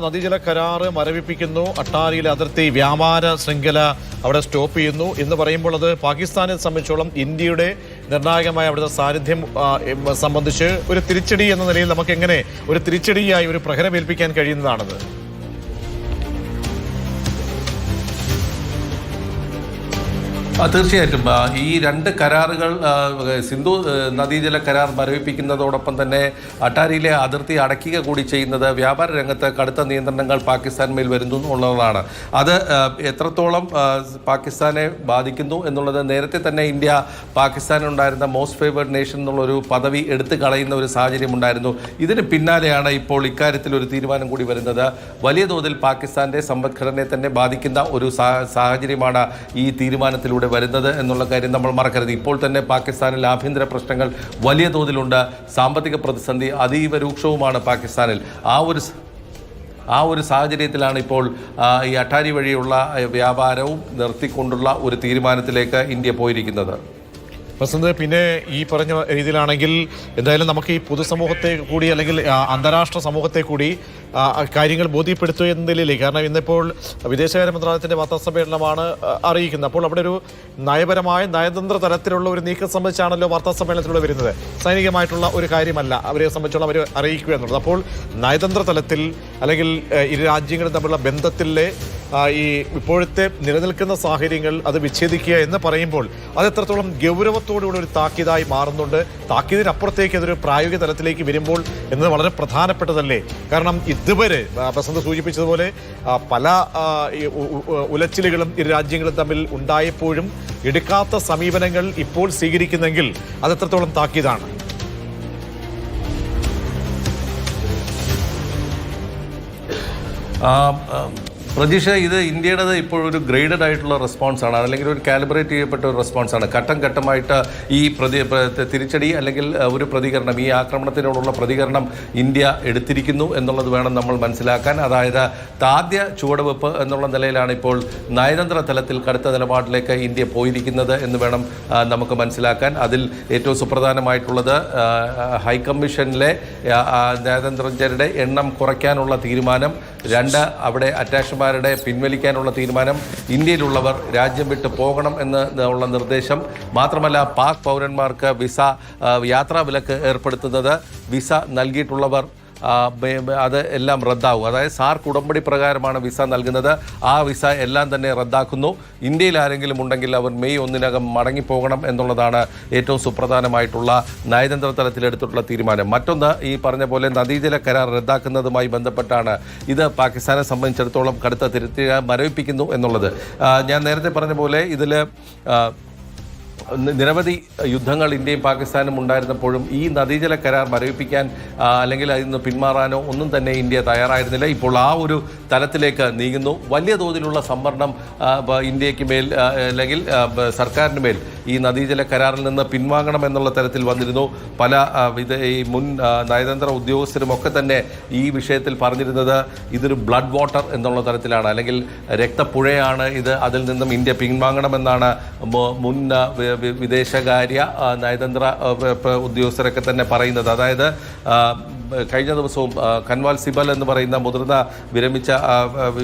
നദീജല കരാറ് മരവിപ്പിക്കുന്നു. അട്ടാരിയിലെ അതിർത്തി വ്യാപാര ശൃംഖല അവിടെ സ്റ്റോപ്പ് ചെയ്യുന്നു എന്ന് പറയുമ്പോൾ അത് പാകിസ്ഥാനെ സംബന്ധിച്ചോളം ഇന്ത്യയുടെ നിർണായകമായ അവിടുത്തെ സാന്നിധ്യം സംബന്ധിച്ച് ഒരു തിരിച്ചടി എന്ന നിലയിൽ നമുക്ക് എങ്ങനെ ഒരു തിരിച്ചടിയായി ഒരു പ്രഹരമേൽപ്പിക്കാൻ കഴിയുന്നതാണത്? തീർച്ചയായിട്ടും ഈ രണ്ട് കരാറുകൾ സിന്ധു നദീജല കരാർ മരവിപ്പിക്കുന്നതോടൊപ്പം തന്നെ അട്ടാരിയിലെ അതിർത്തി അടയ്ക്കുക കൂടി ചെയ്യുന്നത് വ്യാപാര രംഗത്ത് കടുത്ത നിയന്ത്രണങ്ങൾ പാകിസ്ഥാൻ വരുന്നു എന്നുള്ളതാണ്. അത് എത്രത്തോളം പാകിസ്ഥാനെ ബാധിക്കുന്നു എന്നുള്ളത് നേരത്തെ തന്നെ ഇന്ത്യ പാകിസ്ഥാനുണ്ടായിരുന്ന മോസ്റ്റ് ഫേവേർഡ് നേഷൻ എന്നുള്ളൊരു പദവി എടുത്തു കളയുന്ന ഒരു സാഹചര്യം ഉണ്ടായിരുന്നു. ഇതിന് പിന്നാലെയാണ് ഇപ്പോൾ ഇക്കാര്യത്തിൽ ഒരു തീരുമാനം കൂടി വരുന്നത്. വലിയ തോതിൽ പാകിസ്ഥാന്റെ സമ്പദ്ഘടനയെ തന്നെ ബാധിക്കുന്ന ഒരു സാഹചര്യമാണ് ഈ തീരുമാനത്തിലൂടെ വരുന്നത് എന്നുള്ള കാര്യം നമ്മൾ മറക്കരുത്. ഇപ്പോൾ തന്നെ പാകിസ്ഥാനിൽ ആഭ്യന്തര പ്രശ്നങ്ങൾ വലിയ തോതിലുണ്ട്. സാമ്പത്തിക പ്രതിസന്ധി അതീവ രൂക്ഷവുമാണ് പാകിസ്ഥാനിൽ. ആ ഒരു സാഹചര്യത്തിലാണ് ഇപ്പോൾ ഈ അട്ടാരി വഴിയുള്ള വ്യാപാരവും നിർത്തിക്കൊണ്ടുള്ള ഒരു തീരുമാനത്തിലേക്ക് ഇന്ത്യ പോയിരിക്കുന്നത്. പ്രസിഡന്റ്, പിന്നെ ഈ പറഞ്ഞ രീതിയിലാണെങ്കിൽ എന്തായാലും നമുക്ക് ഈ പൊതുസമൂഹത്തെ കൂടി അല്ലെങ്കിൽ അന്താരാഷ്ട്ര സമൂഹത്തെ കൂടി കാര്യങ്ങൾ ബോധ്യപ്പെടുത്തുക എന്ന നിലയിലേക്ക്, കാരണം ഇന്നിപ്പോൾ വിദേശകാര്യ മന്ത്രാലയത്തിൻ്റെ വാർത്താസമ്മേളനമാണ് അറിയിക്കുന്നത്. അപ്പോൾ അവിടെ ഒരു നയപരമായ നയതന്ത്ര തലത്തിലുള്ള ഒരു നീക്കം സംബന്ധിച്ചാണല്ലോ വാർത്താസമ്മേളനത്തിലൂടെ വരുന്നത്. സൈനികമായിട്ടുള്ള ഒരു കാര്യമല്ല അവരെ സംബന്ധിച്ചോളം അവർ അറിയിക്കുക എന്നുള്ളത്. അപ്പോൾ നയതന്ത്ര തലത്തിൽ അല്ലെങ്കിൽ ഇരു രാജ്യങ്ങളും തമ്മിലുള്ള ബന്ധത്തിലെ ഈ ഇപ്പോഴത്തെ നിലനിൽക്കുന്ന സാഹചര്യങ്ങൾ അത് വിച്ഛേദിക്കുക എന്ന് പറയുമ്പോൾ അത് എത്രത്തോളം ഗൗരവത്തോടുകൂടി ഒരു താക്കീതായി മാറുന്നുണ്ട്. താക്കീതിനപ്പുറത്തേക്ക് അതൊരു പ്രായോഗിക തലത്തിലേക്ക് വരുമ്പോൾ എന്നത് വളരെ പ്രധാനപ്പെട്ടതല്ലേ? കാരണം ഇതുവരെ പ്രസിഡന്റ് സൂചിപ്പിച്ചതുപോലെ പല ഉലച്ചിലുകളും ഇരു രാജ്യങ്ങളും തമ്മിൽ ഉണ്ടായപ്പോഴും എടുക്കാത്ത സമീപനങ്ങൾ ഇപ്പോൾ സ്വീകരിക്കുന്നെങ്കിൽ അത് എത്രത്തോളം താക്കീതാണ്? പ്രതീക്ഷ, ഇത് ഇന്ത്യയുടേത് ഇപ്പോഴൊരു ഗ്രേഡഡ് ആയിട്ടുള്ള റെസ്പോൺസാണ്, അല്ലെങ്കിൽ ഒരു കാലിബ്രേറ്റ് ചെയ്യപ്പെട്ട ഒരു റെസ്പോൺസാണ്. ഘട്ടം ഘട്ടമായിട്ട് ഈ തിരിച്ചടി അല്ലെങ്കിൽ ഒരു പ്രതികരണം, ഈ ആക്രമണത്തിനോടുള്ള പ്രതികരണം ഇന്ത്യ എടുത്തിരിക്കുന്നു എന്നുള്ളത് വേണം നമ്മൾ മനസ്സിലാക്കാൻ. അതായത് ആദ്യ ചുവടുവെപ്പ് എന്നുള്ള നിലയിലാണ് ഇപ്പോൾ നയതന്ത്ര തലത്തിൽ കടുത്ത നിലപാടിലേക്ക് ഇന്ത്യ പോയിരിക്കുന്നത് എന്ന് വേണം നമുക്ക് മനസ്സിലാക്കാൻ. അതിൽ ഏറ്റവും സുപ്രധാനമായിട്ടുള്ളത് ഹൈക്കമ്മീഷനിലെ നയതന്ത്രജ്ഞരുടെ എണ്ണം കുറയ്ക്കാനുള്ള തീരുമാനം, അവിടെ അറ്റാച്ച്മാരുടെ പിൻവലിക്കാനുള്ള തീരുമാനം, ഇന്ത്യയിലുള്ളവർ രാജ്യം വിട്ട് പോകണം എന്നുള്ള നിർദ്ദേശം, മാത്രമല്ല പാക് പൗരന്മാർക്ക് യാത്രാ വിലക്ക് ഏർപ്പെടുത്തുന്നത്, വിസ നൽകിയിട്ടുള്ളവർ അത് എല്ലാം റദ്ദാവും. അതായത് സാർക്ക് ഉടമ്പടി പ്രകാരമാണ് വിസ നൽകുന്നത്. ആ വിസ എല്ലാം തന്നെ റദ്ദാക്കുന്നു. ഇന്ത്യയിൽ ആരെങ്കിലും ഉണ്ടെങ്കിൽ അവർ മെയ് 1 മടങ്ങിപ്പോകണം എന്നുള്ളതാണ് ഏറ്റവും സുപ്രധാനമായിട്ടുള്ള നയതന്ത്ര തലത്തിലെടുത്തിട്ടുള്ള തീരുമാനം. മറ്റൊന്ന്, ഈ പറഞ്ഞ പോലെ നദീജല കരാർ റദ്ദാക്കുന്നതുമായി ബന്ധപ്പെട്ടാണ്. ഇത് പാകിസ്ഥാനെ സംബന്ധിച്ചിടത്തോളം കടുത്ത മരവിപ്പിക്കുന്നു എന്നുള്ളത്. ഞാൻ നേരത്തെ പറഞ്ഞ പോലെ ഇതിൽ നിരവധി യുദ്ധങ്ങൾ ഇന്ത്യയും പാകിസ്ഥാനും ഉണ്ടായിരുന്നപ്പോഴും ഈ നദീജല കരാർ മരവിപ്പിക്കാൻ അല്ലെങ്കിൽ അതിൽ നിന്ന് പിന്മാറാനോ ഒന്നും തന്നെ ഇന്ത്യ തയ്യാറായിരുന്നില്ല. ഇപ്പോൾ ആ ഒരു തലത്തിലേക്ക് നീങ്ങുന്നു. വലിയ തോതിലുള്ള സമ്മർദ്ദം ഇന്ത്യക്ക് മേൽ അല്ലെങ്കിൽ സർക്കാരിന് മേൽ ഈ നദീജല കരാറിൽ നിന്ന് പിൻവാങ്ങണമെന്നുള്ള തരത്തിൽ വന്നിരുന്നു. പല ഈ മുൻ നയതന്ത്ര ഉദ്യോഗസ്ഥരുമൊക്കെ തന്നെ ഈ വിഷയത്തിൽ പറഞ്ഞിരുന്നത് ഇതൊരു ബ്ലഡ് വാട്ടർ എന്നുള്ള തരത്തിലാണ്, അല്ലെങ്കിൽ രക്തപ്പുഴയാണ് ഇത്, അതിൽ നിന്നും ഇന്ത്യ പിൻവാങ്ങണമെന്നാണ് മുൻ വിദേശകാര്യ നയതന്ത്ര ഉദ്യോഗസ്ഥരൊക്കെ തന്നെ പറയുന്നത്. അതായത് കഴിഞ്ഞ ദിവസവും കൻവാൽ സിബൽ എന്ന് പറയുന്ന മുതിർന്ന വിരമിച്ച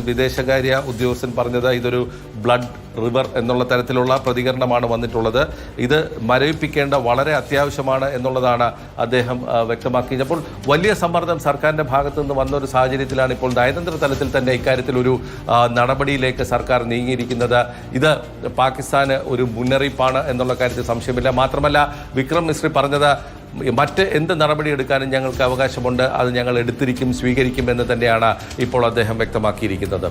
വിദേശകാര്യ ഉദ്യോഗസ്ഥൻ പറഞ്ഞത് ഇതൊരു ബ്ലഡ് റിവർ എന്നുള്ള തരത്തിലുള്ള പ്രതികരണമാണ് വന്നിട്ടുള്ളത്. ഇത് മരവിപ്പിക്കേണ്ട വളരെ അത്യാവശ്യമാണ് എന്നുള്ളതാണ് അദ്ദേഹം വ്യക്തമാക്കിയത്. അപ്പോൾ വലിയ സമ്മർദ്ദം സർക്കാരിൻ്റെ ഭാഗത്തു നിന്ന് വന്ന ഒരു സാഹചര്യത്തിലാണ് ഇപ്പോൾ നയതന്ത്ര തലത്തിൽ തന്നെ ഇക്കാര്യത്തിലൊരു നടപടിയിലേക്ക് സർക്കാർ നീങ്ങിയിരിക്കുന്നത്. ഇത് പാകിസ്ഥാന് ഒരു മുന്നറിയിപ്പാണ് എന്നുള്ള കാര്യത്തിൽ സംശയമില്ല. മാത്രമല്ല, വിക്രം മിശ്രി പറഞ്ഞത് മറ്റ് എന്ത് നടപടി എടുക്കാനും ഞങ്ങൾക്ക് അവകാശമുണ്ട്, അത് ഞങ്ങൾ എടുത്തിരിക്കും, സ്വീകരിക്കും എന്ന് തന്നെയാണ് ഇപ്പോൾ അദ്ദേഹം വ്യക്തമാക്കിയിരിക്കുന്നത്.